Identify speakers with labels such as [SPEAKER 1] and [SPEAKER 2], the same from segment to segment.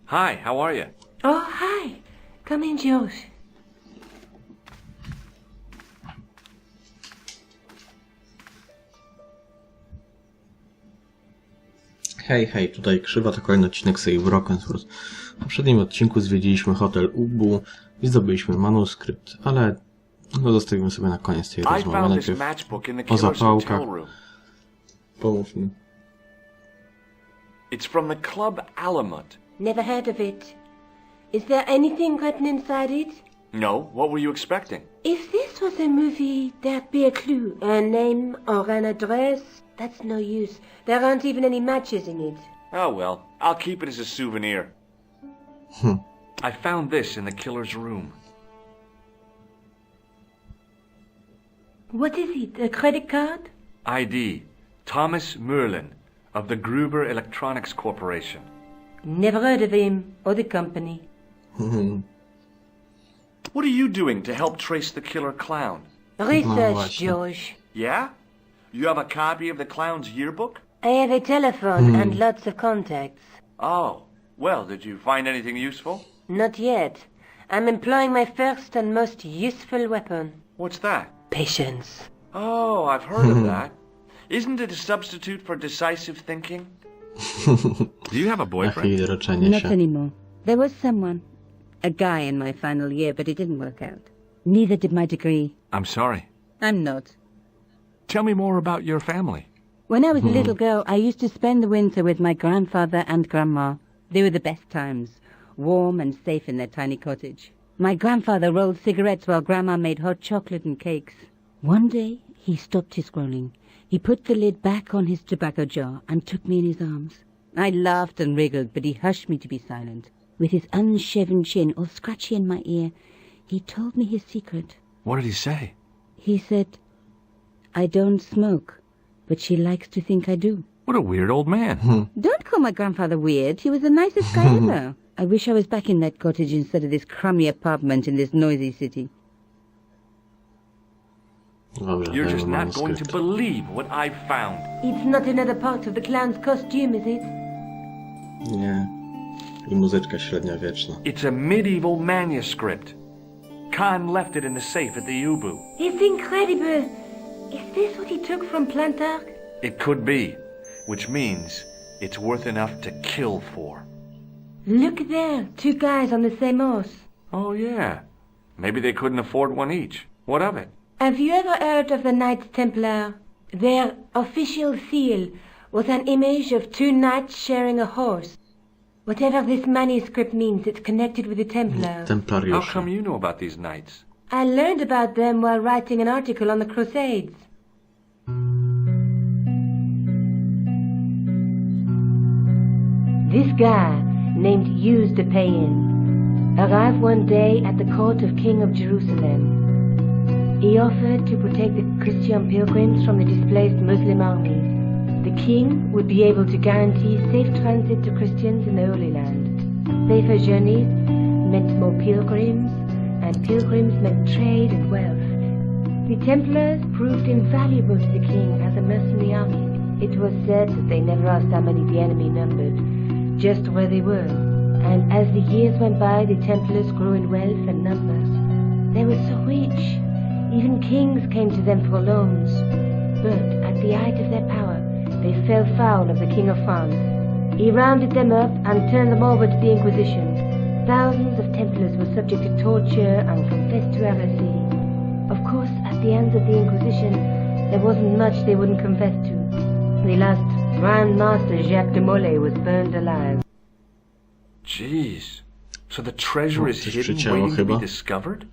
[SPEAKER 1] Hi, how are you?
[SPEAKER 2] Oh, hi. Come in, Josh.
[SPEAKER 3] Hej, hej, tutaj Krzywa, to kolejny odcinek serii Roku. W poprzednim odcinku zwiedziliśmy hotel Ubu i zdobyliśmy manuskrypt, ale no zostawimy sobie na koniec tej rozmowy. Najpierw o zapałkach. Pomów mi.
[SPEAKER 1] It's from the Club Alamut.
[SPEAKER 2] Never heard of it. Is there anything written inside it?
[SPEAKER 1] No, what were you expecting?
[SPEAKER 2] If this was a movie, there'd be a clue. A name or an address. That's no use. There aren't even any matches in it.
[SPEAKER 1] Oh well, I'll keep it as a souvenir. I found this in the killer's room.
[SPEAKER 2] What is it? A credit card?
[SPEAKER 1] ID, Thomas Merlin, of the Gruber Electronics Corporation.
[SPEAKER 2] Never heard of him or the company.
[SPEAKER 1] What are you doing to help trace the killer clown?
[SPEAKER 2] Research, Josh.
[SPEAKER 1] Yeah? You have a copy of the clown's yearbook?
[SPEAKER 2] I have a telephone and lots of contacts.
[SPEAKER 1] Oh, well, did you find anything useful?
[SPEAKER 2] Not yet. I'm employing my first and most useful weapon.
[SPEAKER 1] What's that?
[SPEAKER 2] Patience.
[SPEAKER 1] Oh, I've heard of that. Isn't it a substitute for decisive thinking? Do you have a boyfriend?
[SPEAKER 2] Not anymore. There was someone. A guy in my final year, but it didn't work out. Neither did my degree.
[SPEAKER 1] I'm sorry.
[SPEAKER 2] I'm not.
[SPEAKER 1] Tell me more about your family.
[SPEAKER 2] When I was a little girl, I used to spend the winter with my grandfather and grandma. They were the best times, warm and safe in their tiny cottage. My grandfather rolled cigarettes while grandma made hot chocolate and cakes. One day, he stopped his scrolling. He put the lid back on his tobacco jar and took me in his arms. I laughed and wriggled, but he hushed me to be silent. With his unshaven chin all scratchy in my ear, he told me his secret.
[SPEAKER 1] What did he say?
[SPEAKER 2] He said, I don't smoke, but she likes to think I do.
[SPEAKER 1] What a weird old man.
[SPEAKER 2] Don't call my grandfather weird. He was the nicest guy ever. I wish I was back in that cottage instead of this crummy apartment in this noisy city.
[SPEAKER 1] You're just not going to believe what I've found.
[SPEAKER 2] It's not another part of the clown's costume, is it?
[SPEAKER 3] Nie. I muzyczka średniowieczna.
[SPEAKER 1] It's a medieval manuscript. Khan left it in the safe at the Ubu.
[SPEAKER 2] It's incredible. Is this what he took from Plantark?
[SPEAKER 1] It could be, which means it's worth enough to kill for.
[SPEAKER 2] Look there, two guys on the same horse.
[SPEAKER 1] Oh, yeah. Maybe they couldn't afford one each. What of it?
[SPEAKER 2] Have you ever heard of the Knights Templar? Their official seal was an image of two knights sharing a horse. Whatever this manuscript means, it's connected with the Templars.
[SPEAKER 1] How come you know about these knights?
[SPEAKER 2] I learned about them while writing an article on the Crusades. This guy, named Hughes de Payen, arrived one day at the court of King of Jerusalem. He offered to protect the Christian pilgrims from the displaced Muslim armies. The king would be able to guarantee safe transit to Christians in the Holy Land. Safer journeys meant more pilgrims, and pilgrims meant trade and wealth. The Templars proved invaluable to the king as a mercenary army. It was said that they never asked how many the enemy numbered, just where they were. And as the years went by, the Templars grew in wealth and numbers. They were so rich, even kings came to them for loans. But at the height of their power, they fell foul of the King of France. He rounded them up and turned them over to the Inquisition. Thousands of Templars were subject to torture and confessed to heresy. Of course, at the hands of the Inquisition, there wasn't much they wouldn't confess to. The last Grand Master Jacques de Molay was burned alive.
[SPEAKER 1] Jeez. So the treasure is hidden, waiting to be discovered?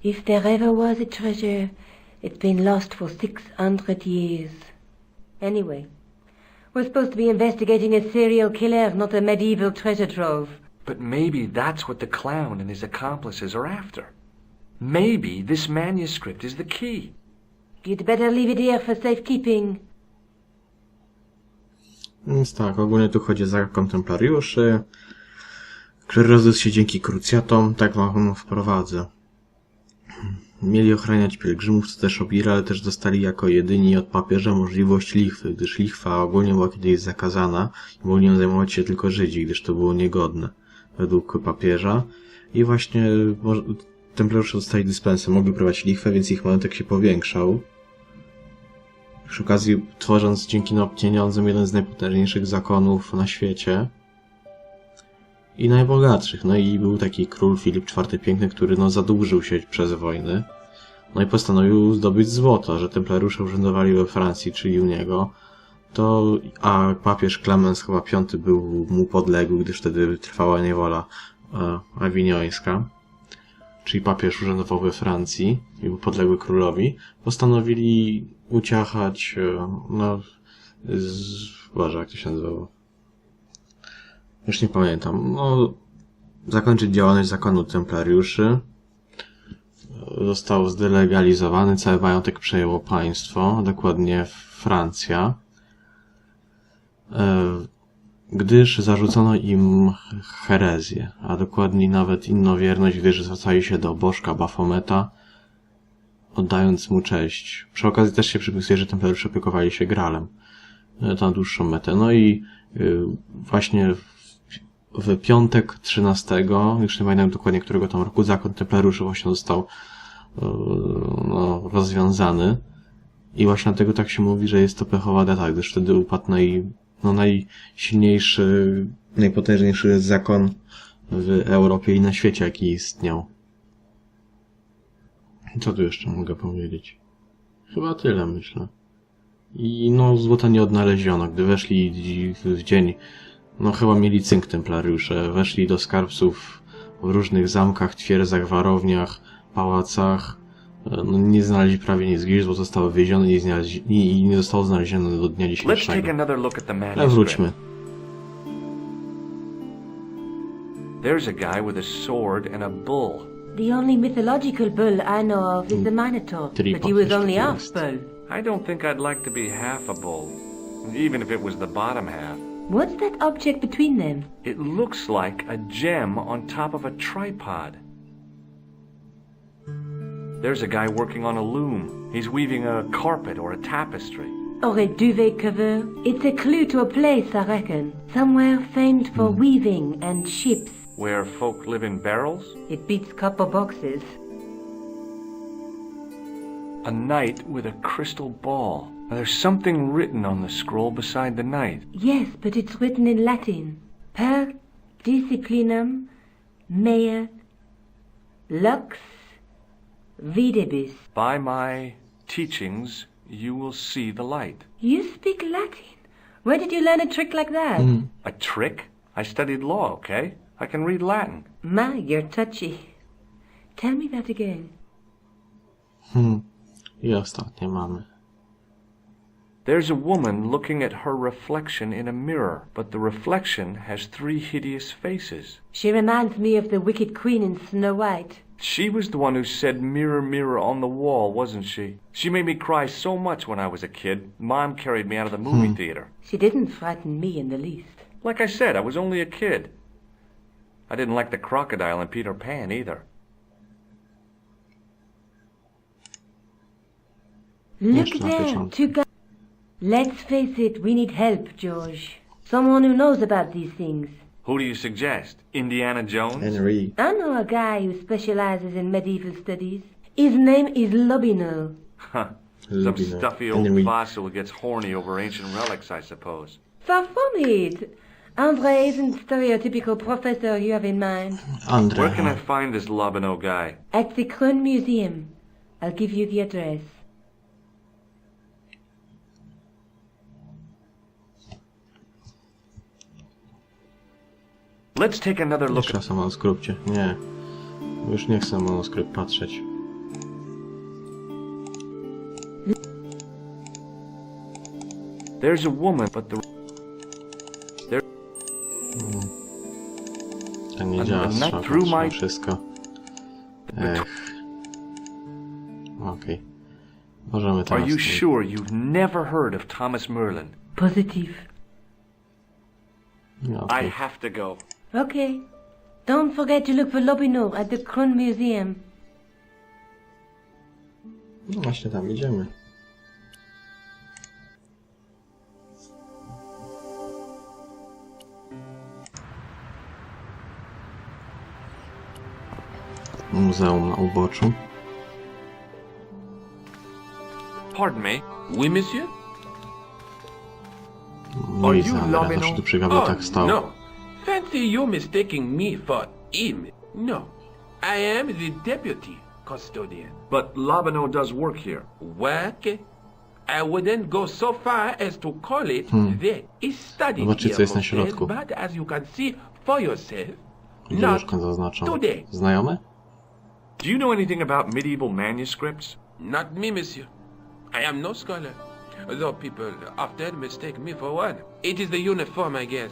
[SPEAKER 2] If there ever was a treasure, it's been lost for 600 years. Anyway, we're supposed to be investigating a serial killer, not a medieval treasure trove.
[SPEAKER 1] But maybe that's what the clown and his accomplices are after. Maybe this manuscript is the key.
[SPEAKER 2] You'd better leave it here for safekeeping.
[SPEAKER 3] Więc tak, ogólnie tu chodzi o zakon templariuszy, który rozrósł się dzięki krucjatom, tak wam wprowadzę. Mieli ochraniać pielgrzymów, co też robili, ale też dostali jako jedyni od papieża możliwość lichwy, gdyż lichwa ogólnie była kiedyś zakazana i mogli nią zajmować się tylko Żydzi, gdyż to było niegodne. według papieża. I właśnie templariusze dostali dyspensę, mogli prowadzić lichwę, więc ich majątek się powiększał. Przy okazji tworząc dzięki pieniądzom jeden z najpotężniejszych zakonów na świecie. I najbogatszych. No i był taki król Filip IV Piękny, który zadłużył się przez wojny. No i postanowił zdobyć złoto, że templariusze urzędowali we Francji, czyli u niego. A papież Klemens chyba V był mu podległy, gdyż wtedy trwała niewola awiniońska. Czyli papież urzędował we Francji i był podległy królowi. Postanowili uciachać, Boże, jak to się nazywało? Już nie pamiętam. Zakończyć działalność zakonu templariuszy. Został zdelegalizowany, cały majątek przejęło państwo, dokładnie Francja. Gdyż zarzucono im herezję, a dokładniej nawet innowierność, gdyż zwracali się do bożka Bafometa, oddając mu cześć. Przy okazji też się przypisuje, że templariusze opiekowali się Gralem na dłuższą metę. No i właśnie w piątek 13, już nie pamiętam dokładnie którego tam roku, zakon templariuszy właśnie został rozwiązany. I właśnie dlatego tak się mówi, że jest to pechowa data, gdyż wtedy upadł najsilniejszy, najpotężniejszy zakon w Europie i na świecie, jaki istniał. Co tu jeszcze mogę powiedzieć? Chyba tyle, myślę. I złota nie odnaleziono. Gdy weszli w dzień, chyba mieli cynk templariusze, weszli do skarbców w różnych zamkach, twierdzach, warowniach, pałacach. Nie znaleźli prawie nic, gdzieś złoto zostało wywiezione i nie zostało znalezione do dnia dzisiejszego. Ale wróćmy.
[SPEAKER 1] There's a guy with a sword and a bull.
[SPEAKER 2] The only mythological bull I know of is the Minotaur, but he was only half bull.
[SPEAKER 1] I don't think I'd like to be half a bull, even if it was the bottom half.
[SPEAKER 2] What's that object between them?
[SPEAKER 1] It looks like a gem on top of a tripod. There's a guy working on a loom. He's weaving a carpet or a tapestry.
[SPEAKER 2] Or a duvet cover. It's a clue to a place, I reckon. Somewhere famed for weaving and ships.
[SPEAKER 1] Where folk live in barrels?
[SPEAKER 2] It beats copper boxes.
[SPEAKER 1] A knight with a crystal ball. Now, there's something written on the scroll beside the knight.
[SPEAKER 2] Yes, but it's written in Latin. Per disciplinam mea lux videbis.
[SPEAKER 1] By my teachings, you will see the light.
[SPEAKER 2] You speak Latin? Where did you learn a trick like that?
[SPEAKER 1] A trick? I studied law, okay? I can read Latin.
[SPEAKER 2] My, you're touchy. Tell me that again.
[SPEAKER 3] I ostatnie mamy.
[SPEAKER 1] There's a woman looking at her reflection in a mirror, but the reflection has 3 hideous faces.
[SPEAKER 2] She reminds me of the wicked queen in Snow White.
[SPEAKER 1] She was the one who said, "Mirror, mirror on the wall," wasn't she? She made me cry so much when I was a kid. Mom carried me out of the movie theater.
[SPEAKER 2] She didn't frighten me in the least.
[SPEAKER 1] Like I said, I was only a kid. I didn't like the crocodile in Peter Pan either.
[SPEAKER 2] Look there, 2 guys. Let's face it, we need help, George. Someone who knows about these things.
[SPEAKER 1] Who do you suggest? Indiana Jones?
[SPEAKER 3] Henry.
[SPEAKER 2] I know a guy who specializes in medieval studies. His name is Lobino.
[SPEAKER 1] Huh. Some stuffy old fossil who gets horny over ancient relics, I suppose.
[SPEAKER 2] Far from it. Andre isn't the stereotypical professor you have in mind.
[SPEAKER 3] Andre.
[SPEAKER 1] Where can I find this Lobino guy?
[SPEAKER 2] At the Kron Museum. I'll give you the address.
[SPEAKER 1] Let's take another look
[SPEAKER 3] Jeszcze raz o manuskripcie. Nie. Już nie chcę manuskrypt patrzeć.
[SPEAKER 1] There's a woman, but the...
[SPEAKER 3] To nie działa, trzeba patrzeć na wszystko. Okej. Możemy teraz...
[SPEAKER 1] Are you sure you've never heard of Thomas Merlin?
[SPEAKER 2] Positive.
[SPEAKER 3] No,
[SPEAKER 1] I have to go.
[SPEAKER 2] Okay. Don't forget to look for Lobino at the Kron Museum.
[SPEAKER 3] No właśnie tam idziemy. muzeum na uboczu.
[SPEAKER 1] Pardon me?
[SPEAKER 4] Oui, monsieur?
[SPEAKER 3] No i Zander, to tu przy gablotach stał.
[SPEAKER 4] no. Fancy you mistaking me for him. No. I am the deputy custodian.
[SPEAKER 1] But Labino does work here.
[SPEAKER 4] Work? I wouldn't go so far as to call it that. He's studying
[SPEAKER 3] Zobaczcie,
[SPEAKER 4] here,
[SPEAKER 3] co jest na
[SPEAKER 4] monsieur,
[SPEAKER 3] środku.
[SPEAKER 4] but as you can see for yourself,
[SPEAKER 3] Gdzie
[SPEAKER 4] not
[SPEAKER 3] łóżko zaznaczam?
[SPEAKER 4] today.
[SPEAKER 3] Znajome?
[SPEAKER 1] Do you know anything about medieval manuscripts?
[SPEAKER 4] Not me, monsieur. I am no scholar, though people often mistake me for one. It is the uniform, I guess.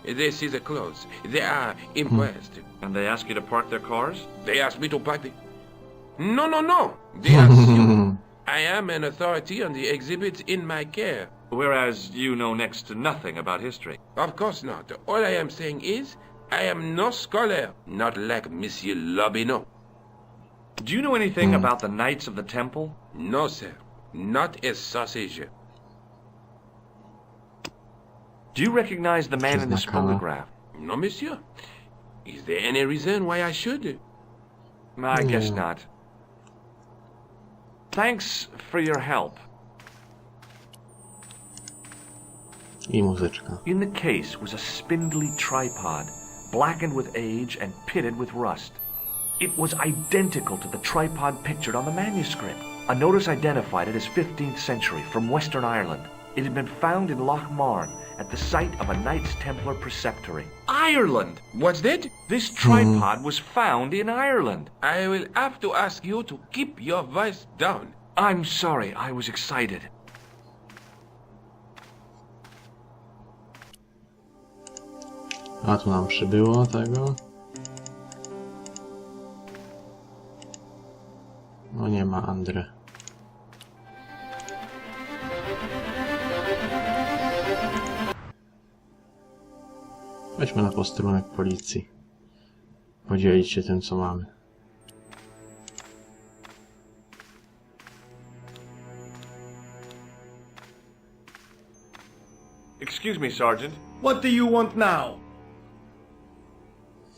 [SPEAKER 4] They see the clothes. They are impressed.
[SPEAKER 1] And they ask you to park their cars?
[SPEAKER 4] They ask me to park the... No, no, no. They ask you. I am an authority on the exhibits in my care.
[SPEAKER 1] Whereas you know next to nothing about history.
[SPEAKER 4] Of course not. All I am saying is, I am no scholar, not like Monsieur Lobino.
[SPEAKER 1] Do you know anything about the Knights of the Temple?
[SPEAKER 4] No, sir. Not a sausage.
[SPEAKER 1] Do you recognize the man in this
[SPEAKER 3] Przyznakała.
[SPEAKER 1] photograph?
[SPEAKER 4] No, monsieur. Is there any reason why I should?
[SPEAKER 1] I guess not. Thanks for your help.
[SPEAKER 3] I muzyczka.
[SPEAKER 1] In the case was a spindly tripod, blackened with age and pitted with rust. It was identical to the tripod pictured on the manuscript. A notice identified it as 15th century from Western Ireland. It had been found in Loch Marne at the site of a Knights Templar preceptory. Ireland!
[SPEAKER 4] What's that?
[SPEAKER 1] This tripod was found in Ireland.
[SPEAKER 4] I will have to ask you to keep your voice down.
[SPEAKER 1] I'm sorry, I was excited.
[SPEAKER 3] A tu nam przybyło tego. No nie ma Andre. Weźmy na posterunek policji. Podzielić się tym, co mamy.
[SPEAKER 1] Excuse me, Sergeant.
[SPEAKER 5] What do you want now?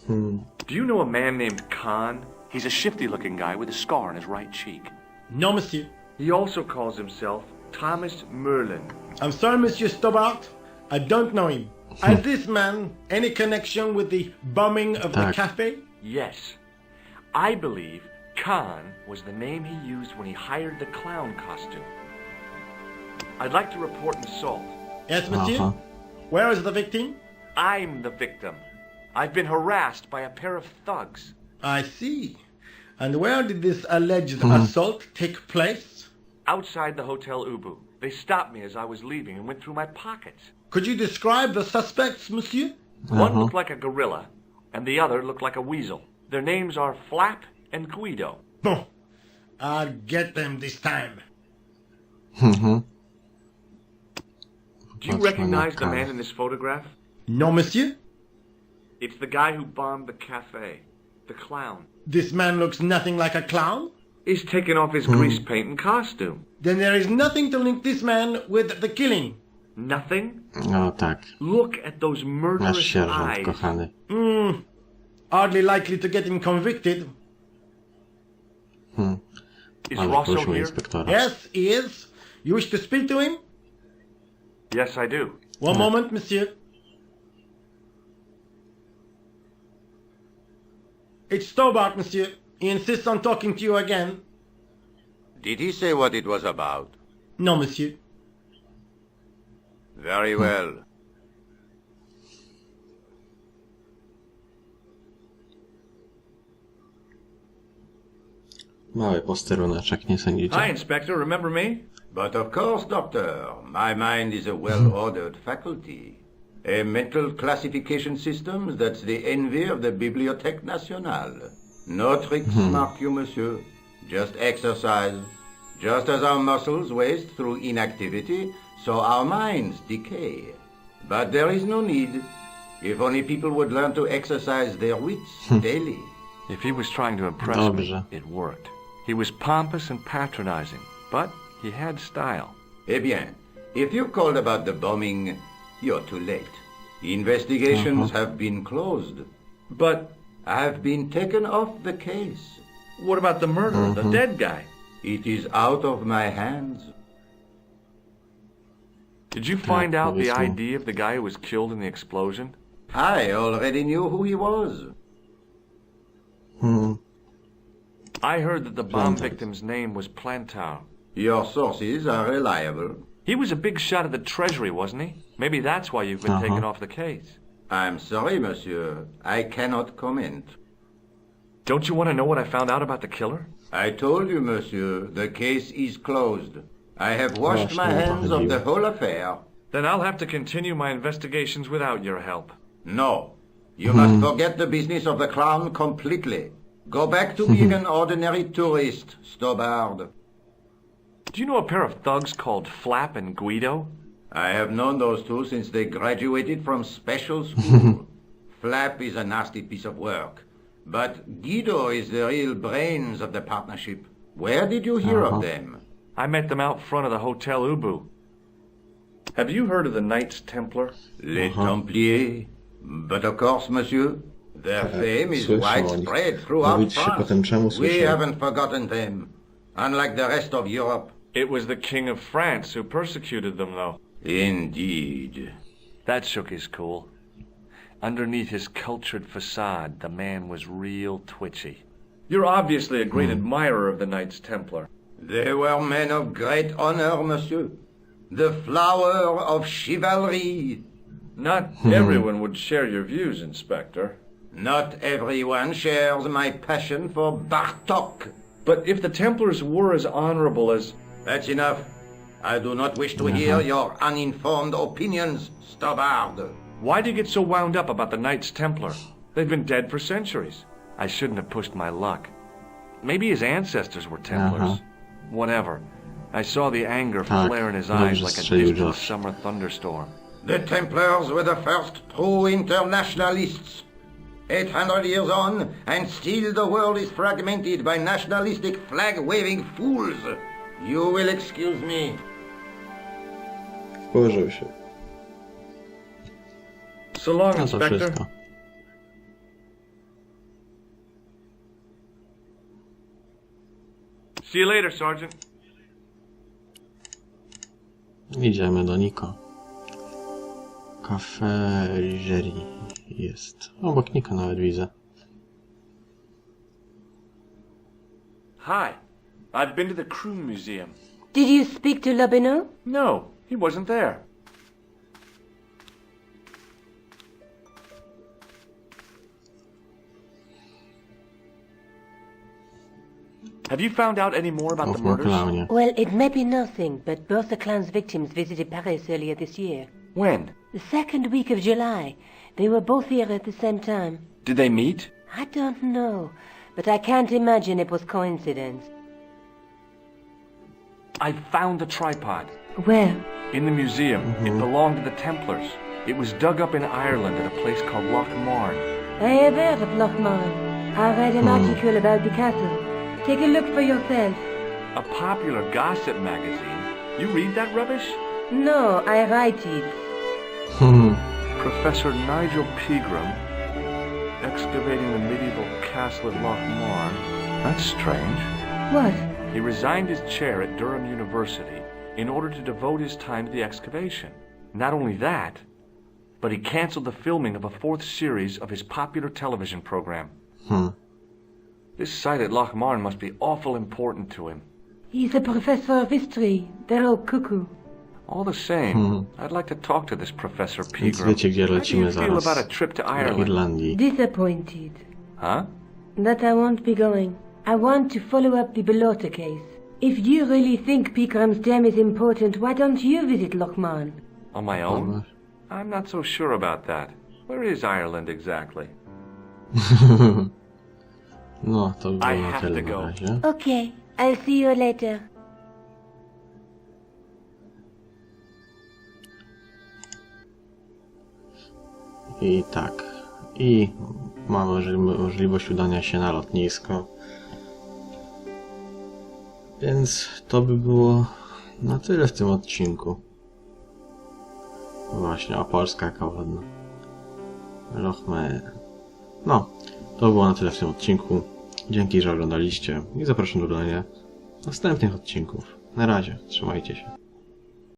[SPEAKER 1] Do you know a man named Khan? He's a shifty-looking guy with a scar on his right cheek.
[SPEAKER 5] No, monsieur.
[SPEAKER 1] He also calls himself Thomas Merlin.
[SPEAKER 5] I'm sorry, Monsieur Stobart. I don't know him. Has this man any connection with the bombing of the
[SPEAKER 3] Tak.
[SPEAKER 5] cafe?
[SPEAKER 1] Yes. I believe Khan was the name he used when he hired the clown costume. I'd like to report an assault.
[SPEAKER 5] Yes, monsieur.
[SPEAKER 3] Aha.
[SPEAKER 5] Where is the victim?
[SPEAKER 1] I'm the victim. I've been harassed by a pair of thugs.
[SPEAKER 5] I see. And where did this alleged assault take place?
[SPEAKER 1] Outside the Hotel Ubu. They stopped me as I was leaving and went through my pockets.
[SPEAKER 5] Could you describe the suspects, monsieur?
[SPEAKER 1] One looked like a gorilla, and the other looked like a weasel. Their names are Flap and Guido.
[SPEAKER 5] Bon. I'll get them this time.
[SPEAKER 1] Do you
[SPEAKER 3] Patrzmy
[SPEAKER 1] recognize
[SPEAKER 3] na
[SPEAKER 1] the man
[SPEAKER 3] karę.
[SPEAKER 1] in this photograph?
[SPEAKER 5] No, monsieur.
[SPEAKER 1] It's the guy who bombed the cafe. The clown.
[SPEAKER 5] This man looks nothing like a clown.
[SPEAKER 1] He's taken off his grease paint and costume.
[SPEAKER 5] Then there is nothing to link this man with the killing.
[SPEAKER 1] Nothing?
[SPEAKER 3] No tak.
[SPEAKER 1] Look at those
[SPEAKER 3] Nasz
[SPEAKER 1] murderous
[SPEAKER 3] sierżant
[SPEAKER 1] eyes.
[SPEAKER 3] kochany.
[SPEAKER 5] Hardly likely to get him convicted.
[SPEAKER 1] Is
[SPEAKER 3] Ale
[SPEAKER 1] Rosso
[SPEAKER 3] prosimy
[SPEAKER 1] here?
[SPEAKER 3] inspektora.
[SPEAKER 5] Yes, he is. You wish to speak to him?
[SPEAKER 1] Yes, I do.
[SPEAKER 5] One moment, monsieur. It's Stobart, monsieur. He insists on talking to you again.
[SPEAKER 6] Did he say what it was about?
[SPEAKER 5] No, monsieur.
[SPEAKER 6] Very well.
[SPEAKER 3] Mały posteruneczek, nie sądzicie?
[SPEAKER 1] Hi, Inspector. Remember me?
[SPEAKER 6] But of course, Doctor, my mind is a well-ordered faculty. A mental classification system that's the envy of the Bibliothèque Nationale. No tricks, mark you, monsieur. Just exercise. Just as our muscles waste through inactivity, so our minds decay. But there is no need. If only people would learn to exercise their wits daily.
[SPEAKER 1] If he was trying to impress
[SPEAKER 3] Dobrze.
[SPEAKER 1] me, it worked. He was pompous and patronizing, but he had style.
[SPEAKER 6] Eh bien, if you called about the bombing, you're too late. Investigations have been closed.
[SPEAKER 1] But
[SPEAKER 6] I have been taken off the case.
[SPEAKER 1] What about the murderer, the dead guy?
[SPEAKER 6] It is out of my hands.
[SPEAKER 1] Did you find out the ID of the guy who was killed in the explosion?
[SPEAKER 6] I already knew who he was.
[SPEAKER 1] I heard that the bomb victim's name was Plantar.
[SPEAKER 6] Your sources are reliable.
[SPEAKER 1] He was a big shot at the Treasury, wasn't he? Maybe that's why you've been taken off the case.
[SPEAKER 6] I'm sorry, monsieur. I cannot comment.
[SPEAKER 1] Don't you want to know what I found out about the killer?
[SPEAKER 6] I told you, monsieur, the case is closed. I have washed my hands of the whole affair.
[SPEAKER 1] Then I'll have to continue my investigations without your help.
[SPEAKER 6] No. You must forget the business of the crown completely. Go back to being an ordinary tourist, Stobbard.
[SPEAKER 1] Do you know a pair of thugs called Flap and Guido?
[SPEAKER 6] I have known those two since they graduated from special school. Flap is a nasty piece of work. But Guido is the real brains of the partnership. Where did you hear of them?
[SPEAKER 1] I met them out front of the Hotel Ubu. Have you heard of the Knights Templar?
[SPEAKER 6] Les Templiers. But of course, monsieur, their fame is widespread throughout France. We haven't forgotten them, unlike the rest of Europe.
[SPEAKER 1] It was the King of France who persecuted them, though.
[SPEAKER 6] Indeed.
[SPEAKER 1] That shook his cool. Underneath his cultured facade, the man was real twitchy. You're obviously a great admirer of the Knights Templar.
[SPEAKER 6] They were men of great honor, monsieur. The flower of chivalry.
[SPEAKER 1] Not everyone would share your views, Inspector.
[SPEAKER 6] Not everyone shares my passion for Bartok.
[SPEAKER 1] But if the Templars were as honorable as...
[SPEAKER 6] That's enough. I do not wish to hear your uninformed opinions, Stobbard.
[SPEAKER 1] Why do you get so wound up about the Knights Templar? They've been dead for centuries. I shouldn't have pushed my luck. Maybe his ancestors were Templars. Whatever. I saw the anger flare in his eyes like a distant summer thunderstorm.
[SPEAKER 6] The Templars were the first true internationalists. 800 years on, and still the world is fragmented by nationalistic flag-waving fools. You will excuse me.
[SPEAKER 3] Położył się.
[SPEAKER 1] So long,
[SPEAKER 3] No to
[SPEAKER 1] Inspector.
[SPEAKER 3] wszystko.
[SPEAKER 1] See you later, Sergeant.
[SPEAKER 3] Idziemy do Niko. Kafeterii jest. Obok Nika nawet widzę.
[SPEAKER 1] Hi. I've been to the Crew Museum.
[SPEAKER 2] Did you speak to Lobino?
[SPEAKER 1] No, he wasn't there. Have you found out any more about the murders?
[SPEAKER 2] Well, it may be nothing, but both the clan's victims visited Paris earlier this year.
[SPEAKER 1] When?
[SPEAKER 2] The second week of July. They were both here at the same time.
[SPEAKER 1] Did they meet?
[SPEAKER 2] I don't know, but I can't imagine it was coincidence.
[SPEAKER 1] I found the tripod.
[SPEAKER 2] Where?
[SPEAKER 1] In the museum. It belonged to the Templars. It was dug up in Ireland at a place called Loch Marn.
[SPEAKER 2] I have heard of Loch Marn. I read an article about the castle. Take a look for yourself.
[SPEAKER 1] A popular gossip magazine. You read that rubbish?
[SPEAKER 2] No, I write it.
[SPEAKER 1] Professor Nigel Pegram, excavating the medieval castle at Loch Marn. That's strange.
[SPEAKER 2] What?
[SPEAKER 1] He resigned his chair at Durham University in order to devote his time to the excavation. Not only that, but he canceled the filming of a 4th series of his popular television program. This site at Loch Marn must be awful important to him.
[SPEAKER 2] He's a professor of history. They're all cuckoo.
[SPEAKER 1] All the same, I'd like to talk to this Professor
[SPEAKER 3] Więc
[SPEAKER 1] Pegram.
[SPEAKER 3] wiecie, gdzie
[SPEAKER 1] How do
[SPEAKER 3] lecimy
[SPEAKER 1] you feel
[SPEAKER 3] zaraz.
[SPEAKER 1] about a trip to
[SPEAKER 3] Do
[SPEAKER 1] Ireland?
[SPEAKER 3] Irlandii.
[SPEAKER 2] Disappointed.
[SPEAKER 1] Huh?
[SPEAKER 2] That I won't be going. I want to follow up the Belota case. If you really think Picram's dam is important, why don't you visit Loch Marn?
[SPEAKER 1] On my own? I'm not so sure about that. Where is Ireland exactly?
[SPEAKER 3] No, to by
[SPEAKER 1] I
[SPEAKER 3] było na
[SPEAKER 1] have
[SPEAKER 3] tyle
[SPEAKER 1] to
[SPEAKER 3] na
[SPEAKER 1] go.
[SPEAKER 3] razie.
[SPEAKER 2] Okay, I'll see you later.
[SPEAKER 3] I tak. I mamy możliwość udania się na lotnisko. Więc to by było na tyle w tym odcinku. Właśnie, a Polska jaka ładna. Lochme. No, to było na tyle w tym odcinku. Dzięki, że oglądaliście i zapraszam do oglądania następnych odcinków. Na razie, trzymajcie się.